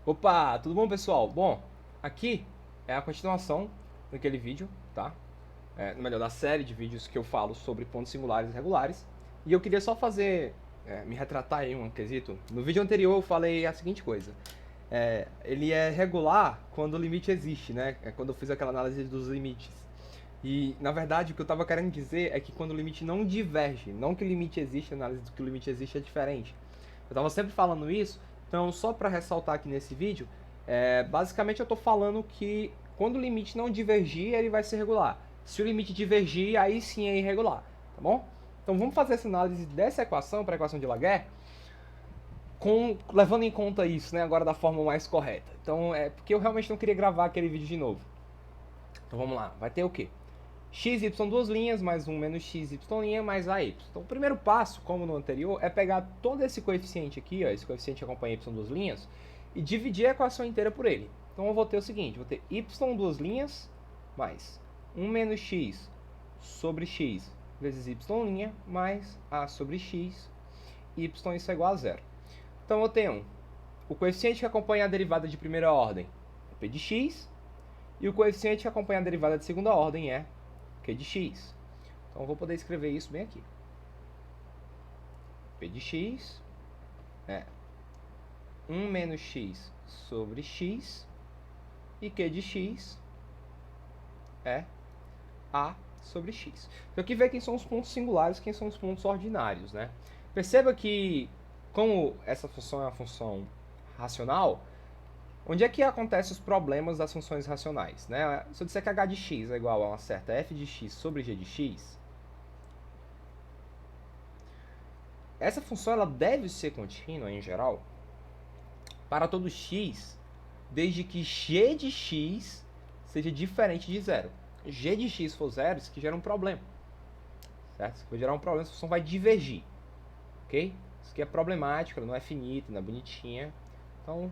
Opa, tudo bom, pessoal? Bom, aqui é a continuação daquele vídeo, tá? Melhor, da série de vídeos que eu falo sobre pontos singulares e regulares. E eu queria só fazer, me retratar aí um quesito. No vídeo anterior eu falei a seguinte coisa. Ele é regular quando o limite existe, né? É quando eu fiz aquela análise dos limites. E, na verdade, o que eu estava querendo dizer é que quando o limite não diverge, não que o limite existe, a análise do que o limite existe é diferente. Eu estava sempre falando isso, então só para ressaltar aqui nesse vídeo, basicamente eu estou falando que quando o limite não divergir, ele vai ser regular. Se o limite divergir, aí sim é irregular, tá bom? Então vamos fazer essa análise dessa equação, para a equação de Laguerre, levando em conta isso, né, agora da forma mais correta. Então é porque eu realmente não queria gravar aquele vídeo de novo. Então vamos lá, vai ter o quê? X, y, duas linhas, mais 1 menos x, y' mais AY. Então o primeiro passo, como no anterior, é pegar todo esse coeficiente aqui, ó, esse coeficiente que acompanha y duas linhas, e dividir a equação inteira por ele. Então eu vou ter o seguinte, vou ter y duas linhas, mais 1 menos x sobre x vezes y', mais a sobre x, y isso é igual a zero. Então eu tenho o coeficiente que acompanha a derivada de primeira ordem, é p de x, e o coeficiente que acompanha a derivada de segunda ordem é Q de x. Então eu vou poder escrever isso bem aqui. P de x é 1 menos x sobre x, e Q de x é A sobre x. Então aqui vê quem são os pontos singulares, quem são os pontos ordinários, né? Perceba que, como essa função é uma função racional, onde é que acontecem os problemas das funções racionais, né? Se eu disser que h de x é igual a uma certa f de x sobre g de x, essa função ela deve ser contínua, em geral, para todo x, desde que g de x seja diferente de zero. G de x for zero, isso aqui gera um problema. Certo? Isso vai gerar um problema, essa função vai divergir. Ok? Isso aqui é problemático, ela não é finita, não é bonitinha. Então,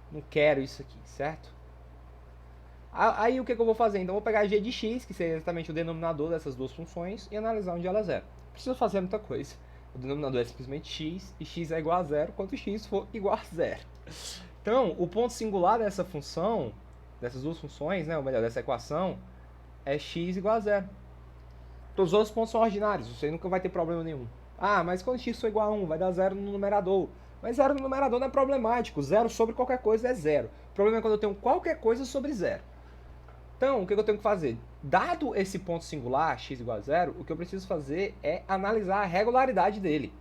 não quero isso aqui, certo? Aí o que eu vou fazer? Então eu vou pegar g de x, que seria exatamente o denominador dessas duas funções, e analisar onde ela é zero. Não preciso fazer muita coisa. O denominador é simplesmente x, e x é igual a zero quando x for igual a zero. Então, o ponto singular dessa função, dessas duas funções, né, ou melhor, dessa equação, é x igual a zero. Todos os outros pontos são ordinários, você nunca vai ter problema nenhum. Ah, mas quando x for igual a 1, vai dar zero no numerador. Mas zero no numerador não é problemático, zero sobre qualquer coisa é zero. O problema é quando eu tenho qualquer coisa sobre zero. Então, o que eu tenho que fazer? Dado esse ponto singular, x igual a zero, o que eu preciso fazer é analisar a regularidade dele.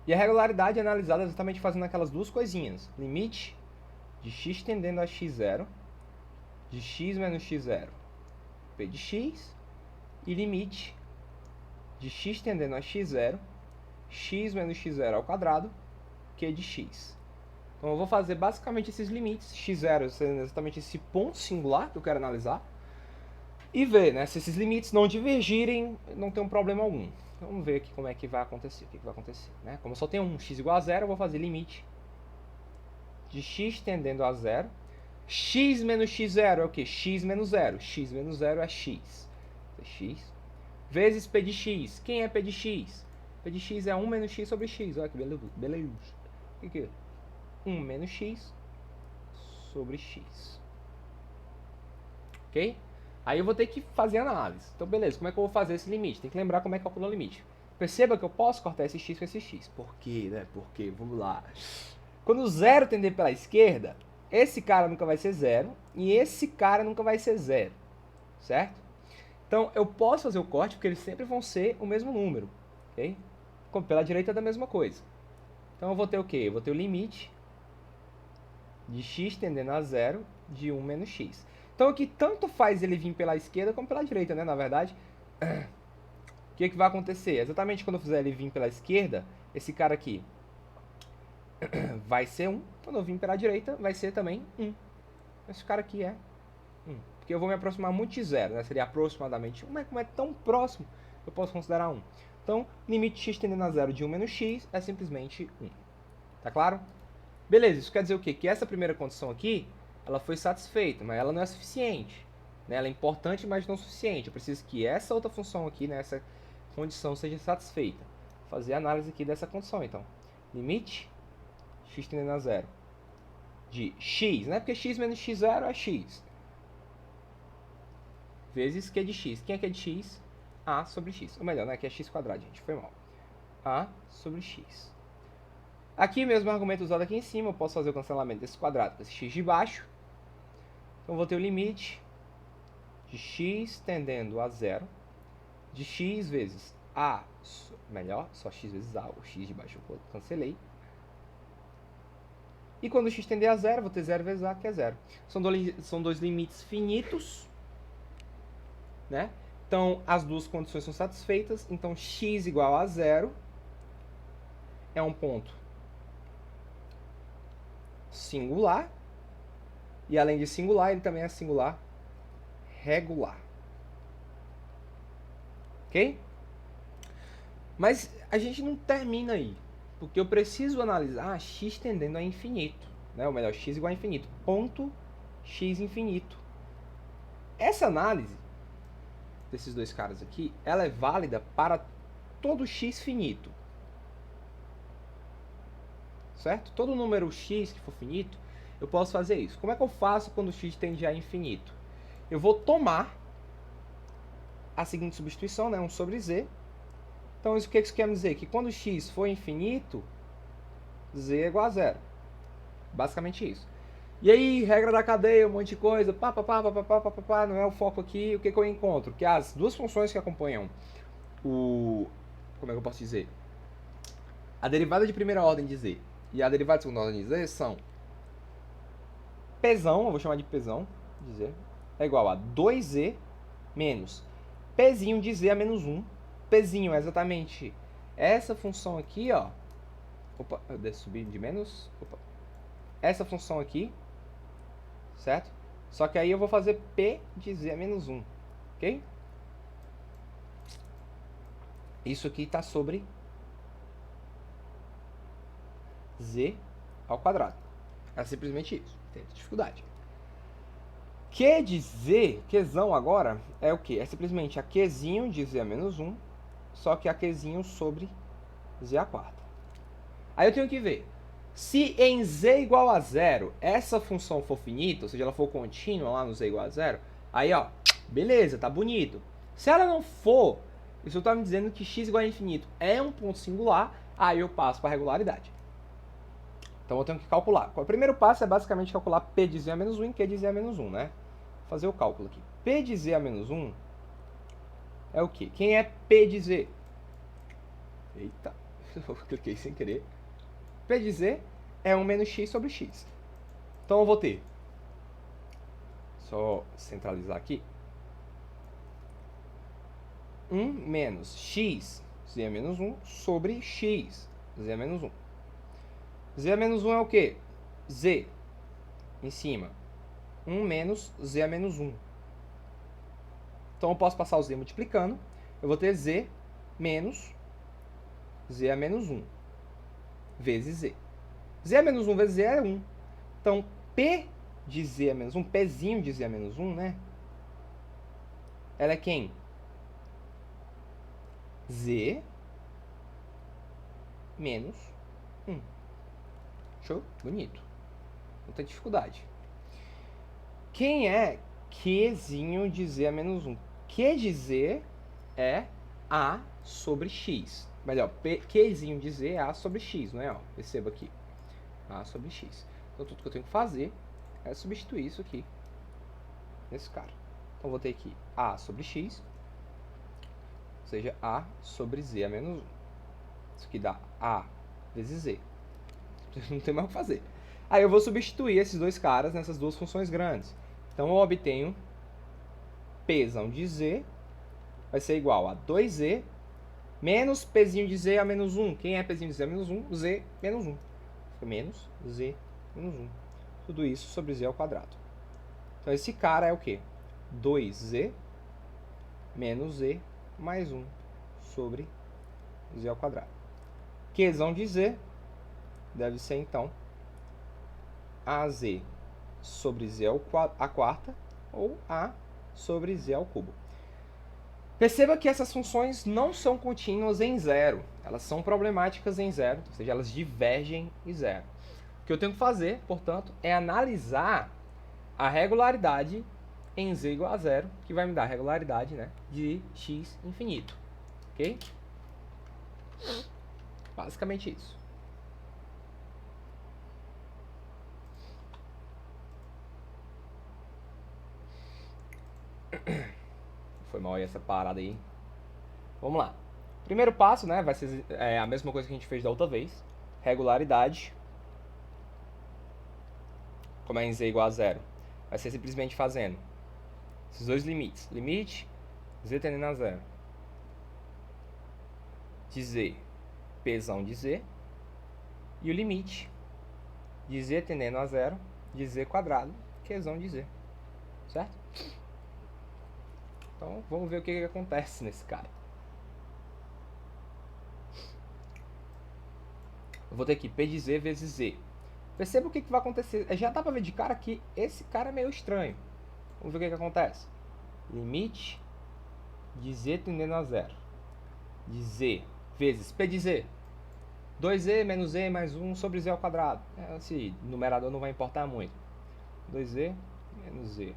E a regularidade é analisada exatamente fazendo aquelas duas coisinhas. Limite de x tendendo a x0, de x menos x0, p de x, e limite de x tendendo a x0, x menos x0 ao quadrado, q de x. Então eu vou fazer basicamente esses limites, x0 sendo exatamente esse ponto singular que eu quero analisar, e ver, né, se esses limites não divergirem, não tem um problema algum. Vamos ver aqui como é que vai acontecer, o que vai acontecer, né? Como eu só tenho um x igual a zero, eu vou fazer limite de x tendendo a zero. X menos x0 é o que? X menos zero. X menos zero é x. X vezes p de x. Quem é p de x? P de x é 1 menos x sobre x. Olha que beleza. O que é? 1 menos x sobre x. Ok? Aí eu vou ter que fazer a análise. Então, beleza, como é que eu vou fazer esse limite? Tem que lembrar como é que calcula o limite. Perceba que eu posso cortar esse x com esse x. Por quê, né? Por quê? Vamos lá. Quando o zero tender pela esquerda, esse cara nunca vai ser zero e esse cara nunca vai ser zero. Certo? Então, eu posso fazer o corte porque eles sempre vão ser o mesmo número. Ok? Como pela direita é da mesma coisa. Então, eu vou ter o quê? Eu vou ter o limite de x tendendo a zero de 1 menos x. Então aqui tanto faz ele vir pela esquerda como pela direita, né? Na verdade, o que vai acontecer? Exatamente quando eu fizer ele vir pela esquerda, esse cara aqui vai ser 1. Quando eu vir pela direita, vai ser também 1. Esse cara aqui é 1. Porque eu vou me aproximar muito de zero, né? Seria aproximadamente 1. Mas como é tão próximo, eu posso considerar 1. Então, limite de x tendendo a zero de 1 menos x é simplesmente 1. Tá claro? Beleza, isso quer dizer o quê? Que essa primeira condição aqui, ela foi satisfeita, mas ela não é suficiente. Né? Ela é importante, mas não suficiente. Eu preciso que essa outra função aqui, né, condição seja satisfeita. Vou fazer a análise aqui dessa condição, então. Limite x tendendo a zero de x, né? Porque x menos x0 é x. Vezes Q de x. Quem é Q de x? A sobre x. Ou melhor, né? Aqui é x quadrado, gente. Foi mal. A sobre x. Aqui, mesmo argumento usado aqui em cima, eu posso fazer o cancelamento desse quadrado com esse x de baixo. Então, eu vou ter o limite de x tendendo a zero de x vezes a, melhor, só x vezes a, o x de baixo eu cancelei. E quando o x tender a zero, vou ter 0 vezes a, que é 0. São dois limites finitos, né? Então, as duas condições são satisfeitas. Então, x igual a 0 é um ponto singular. E além de singular, ele também é singular regular. Ok? Mas a gente não termina aí. Porque eu preciso analisar x tendendo a infinito. Né? Ou melhor, x igual a infinito. Ponto x infinito. Essa análise desses dois caras aqui, ela é válida para todo x finito. Certo? Todo número x que for finito, eu posso fazer isso. Como é que eu faço quando o x tende a infinito? Eu vou tomar a seguinte substituição, né? 1 sobre z. Então, isso, o que isso quer dizer? Que quando x for infinito, z é igual a zero. Basicamente isso. E aí, regra da cadeia, um monte de coisa, não é o foco aqui. O que eu encontro? Que as duas funções que acompanham o... Como é que eu posso dizer? A derivada de primeira ordem de z e a derivada de segunda ordem de z são Pzão, eu vou chamar de Pzão, de z, é igual a 2z menos Pzinho de z a menos 1. Pzinho é exatamente essa função aqui, ó. Opa, eu devo subir de menos. Opa. Essa função aqui, certo? Só que aí eu vou fazer P de z a menos 1, ok? Isso aqui está sobre z ao quadrado. É simplesmente isso. Tem dificuldade. Q de z, Qzão agora, é o quê? É simplesmente a Qzinho de z a menos 1, só que a Qzinho sobre z a quarta. Aí eu tenho que ver. Se em z igual a 0, essa função for finita, ou seja, ela for contínua lá no z igual a 0, aí, ó, beleza, tá bonito. Se ela não for, isso está me dizendo que x igual a infinito é um ponto singular, aí eu passo para a regularidade. Então eu tenho que calcular. O primeiro passo é basicamente calcular P de z a menos 1 e Q de z a menos 1, né? Vou fazer o cálculo aqui. P de z a menos 1 é o quê? Quem é P de z? Eita, eu cliquei sem querer. P de z é 1 menos x sobre x. Então eu vou ter, só centralizar aqui, 1 menos x, z a menos 1, sobre x, z a menos 1. Z a menos 1 é o quê? Z em cima. 1 menos z a menos 1. Então eu posso passar o z multiplicando. Eu vou ter z menos z a menos 1 vezes z. Z a menos 1 vezes z é 1. Então, P de z a menos 1, Pzinho de z a menos 1, né? Ela é quem? Z menos 1. Show? Bonito. Não tem dificuldade. Quem é Qzinho de z a menos 1? Q de z é A sobre x. Melhor, Qzinho de z é A sobre x, não é? Ó, perceba aqui. A sobre x. Então, tudo que eu tenho que fazer é substituir isso aqui nesse cara. Então, vou ter aqui A sobre x, ou seja, A sobre z a menos 1. Isso aqui dá A vezes z. Não tem mais o que fazer. Aí eu vou substituir esses dois caras nessas duas funções grandes. Então eu obtenho Pzão de z vai ser igual a 2z menos Pzinho de z a menos 1. Quem é Pzinho de z a menos 1? Z menos 1. Fica menos z menos 1. Tudo isso sobre z ao quadrado. Então esse cara é o quê? 2z menos z mais 1 sobre z ao quadrado. Qzão de z deve ser, então, AZ sobre z à quarta ou A sobre z ao cubo. Perceba que essas funções não são contínuas em zero. Elas são problemáticas em zero, ou seja, elas divergem em zero. O que eu tenho que fazer, portanto, é analisar a regularidade em z igual a zero, que vai me dar a regularidade, né, de x infinito. Ok? Basicamente isso. Foi mal aí essa parada aí. Vamos lá. Primeiro passo, né, vai ser a mesma coisa que a gente fez da outra vez. Regularidade. Como é em z igual a zero, vai ser simplesmente fazendo esses dois limites. Limite, z tendendo a zero. De z, pzão de z. E o limite de z tendendo a zero, de z quadrado, qzão de z. Certo? Então, vamos ver o que acontece nesse cara. Eu vou ter aqui p de z vezes z. Perceba o que vai acontecer. Já dá pra ver de cara que esse cara é meio estranho. Vamos ver o que acontece. Limite de z tendendo a zero. De z vezes p de z. 2z menos z mais 1 sobre z ao quadrado. Esse numerador não vai importar muito. 2z menos z.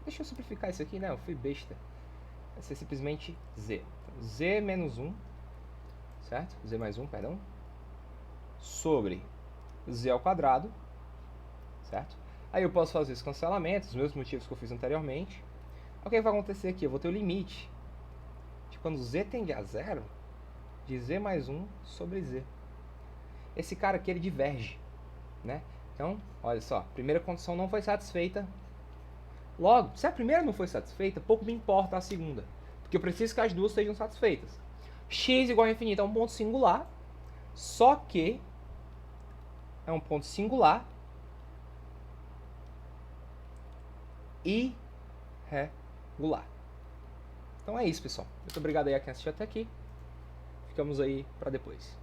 Deixa eu simplificar isso aqui, né? Eu fui besta. Vai ser simplesmente z. Então, z menos 1. Certo? Z mais 1, perdão. Sobre z ao quadrado. Certo? Aí eu posso fazer esse cancelamento, os mesmos motivos que eu fiz anteriormente. O que vai acontecer aqui? Eu vou ter o limite de quando z tende a zero, de z mais 1 sobre z. Esse cara aqui, ele diverge, né? Então, olha só, a primeira condição não foi satisfeita. Logo, se a primeira não foi satisfeita, pouco me importa a segunda, porque eu preciso que as duas sejam satisfeitas. X igual a infinito é um ponto singular, só que é um ponto singular e regular. Então é isso, pessoal. Muito obrigado aí a quem assistiu até aqui. Ficamos aí para depois.